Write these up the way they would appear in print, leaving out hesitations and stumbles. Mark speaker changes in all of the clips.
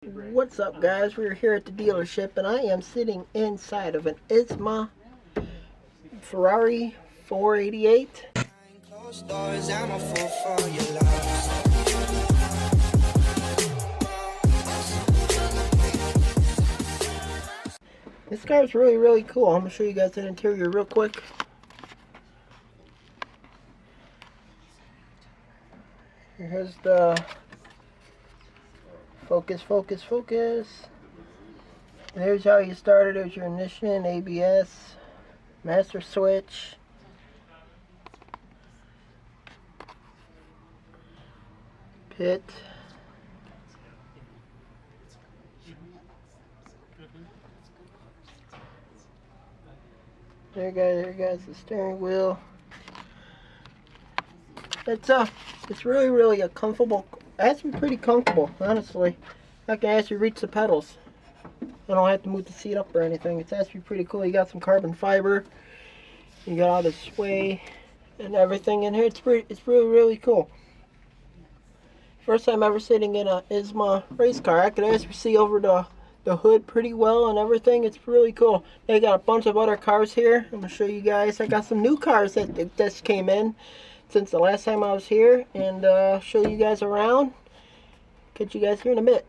Speaker 1: What's up, guys? We're here at the dealership and I am sitting inside of an ISMA Ferrari 488. This car is really cool. I'm gonna show you guys the interior real quick. Here's the focus. There's how you start it. There's your ignition, ABS, master switch. Pit. There guys, the steering wheel. It's really a comfortable. Actually pretty comfortable, honestly. I can actually reach the pedals. I don't have to move the seat up or anything. It's actually pretty cool. You got some carbon fiber. You got all the sway and everything in here. It's really cool. First time ever sitting in a ISMA race car. I could actually see over the hood pretty well and everything. It's really cool. They got a bunch of other cars here. I'm gonna show you guys. I got some new cars that just came in since the last time I was here, and show you guys around. Catch you guys here in a bit.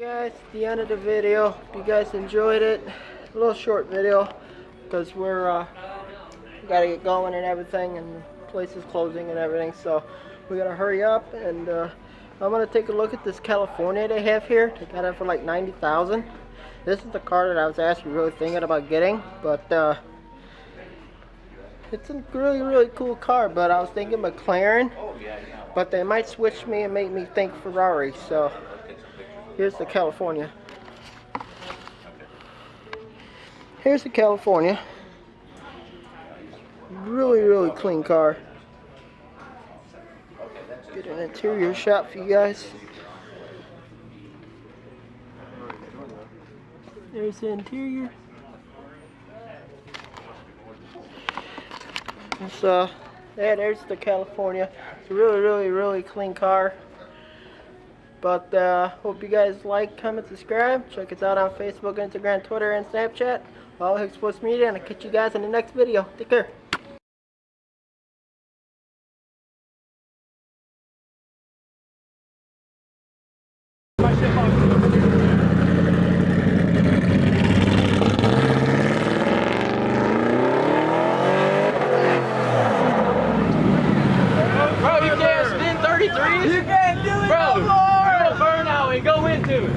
Speaker 1: Guys, the end of the video. If you guys enjoyed it, a little short video because we gotta get going and everything, and the place is closing and everything, so we gotta hurry up. And I'm gonna take a look at this California they have here. They got it for like $90,000. This is the car that I was actually really thinking about getting, but it's a really cool car. But I was thinking McLaren, but they might switch me and make me think Ferrari. So here's the California. Here's the California. Really clean car. Get an interior shot for you guys. There's the interior. So yeah, there's the California. It's a really clean car. But hope you guys like, comment, subscribe. Check us out on Facebook, Instagram, Twitter, and Snapchat. All Hicks Sports Media, and I'll catch you guys in the next video. Take care.
Speaker 2: Go into it.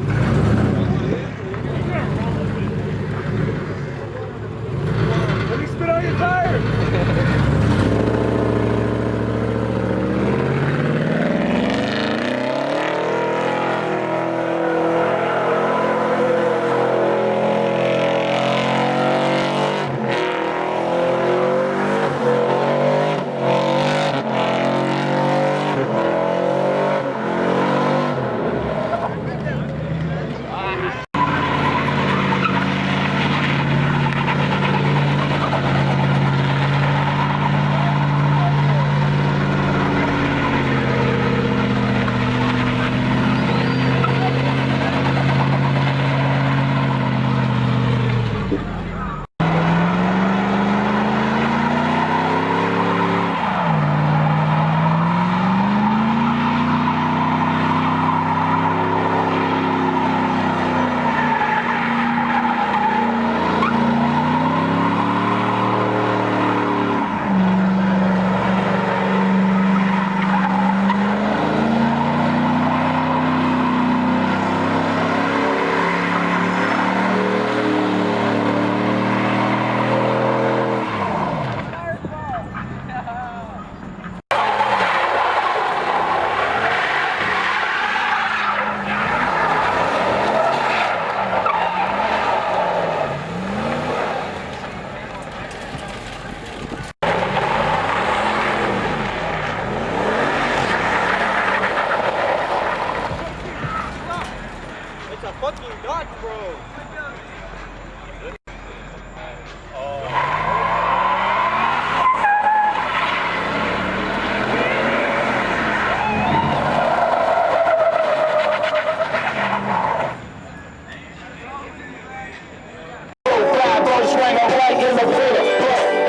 Speaker 2: swing on right in the winter.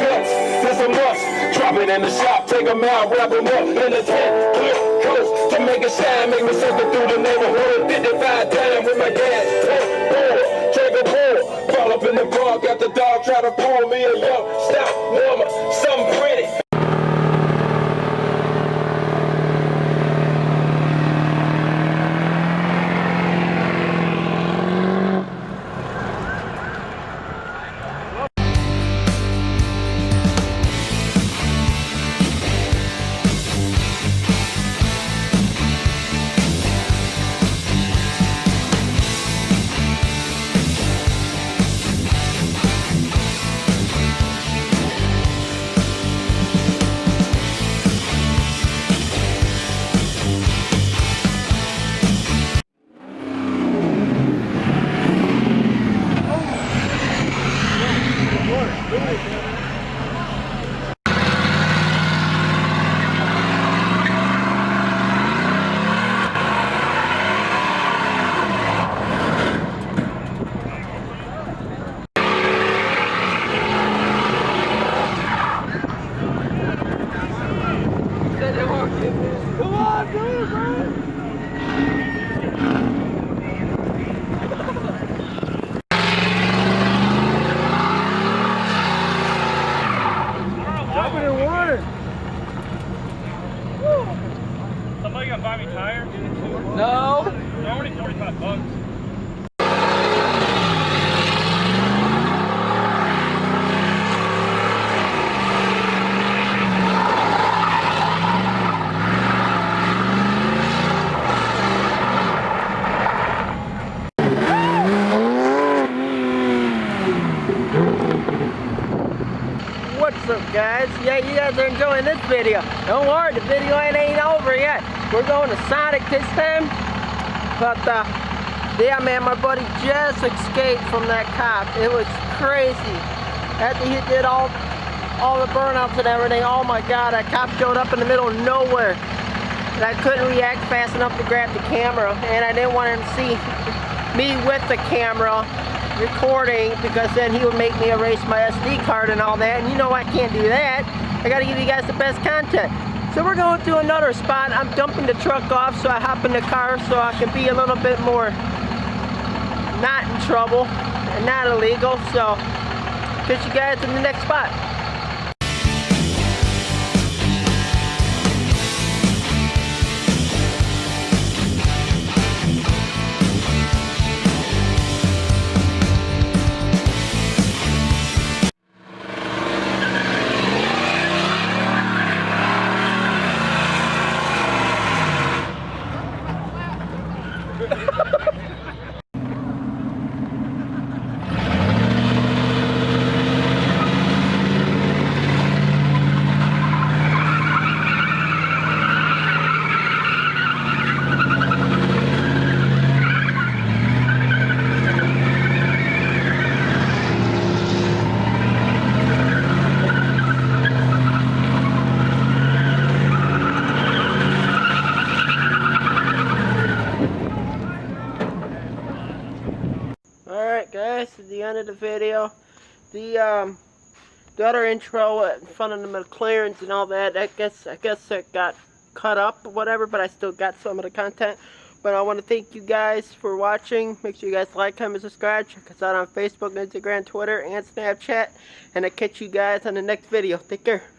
Speaker 2: Guts, this a must. Drop it in the shop, take them out, wrap them up in the tent. Clear coast to make it shine, make me circle through the neighborhood. 55 down with my gas. Drink a pour, fall up in the bar, got the dog try to pull me a young stout woman, something pretty.
Speaker 1: Come on, bro. Jumping in water.
Speaker 3: Somebody gonna buy me tires?
Speaker 1: No.
Speaker 3: They're already $45.
Speaker 1: What's up, guys? Yeah, you guys are enjoying this video. Don't worry, the video ain't over yet. We're going to Sonic this time. But yeah, man, my buddy just escaped from that cop. It was crazy. After he did all the burnouts and everything, oh my God, that cop showed up in the middle of nowhere. And I couldn't react fast enough to grab the camera, and I didn't want him to see me with the camera recording, because then he would make me erase my SD card and all that, and you know I can't do that. I gotta give you guys the best content. So we're going to another spot. I'm dumping the truck off, so I hop in the car so I can be a little bit more not in trouble and not illegal. So catch you guys in the next spot. Alright guys, this is the end of the video. The other intro in front of the McLarens and all that, I guess it got cut up or whatever, but I still got some of the content. But I want to thank you guys for watching. Make sure you guys like, comment, subscribe. Check us out on Facebook, Instagram, Twitter, and Snapchat. And I'll catch you guys on the next video. Take care.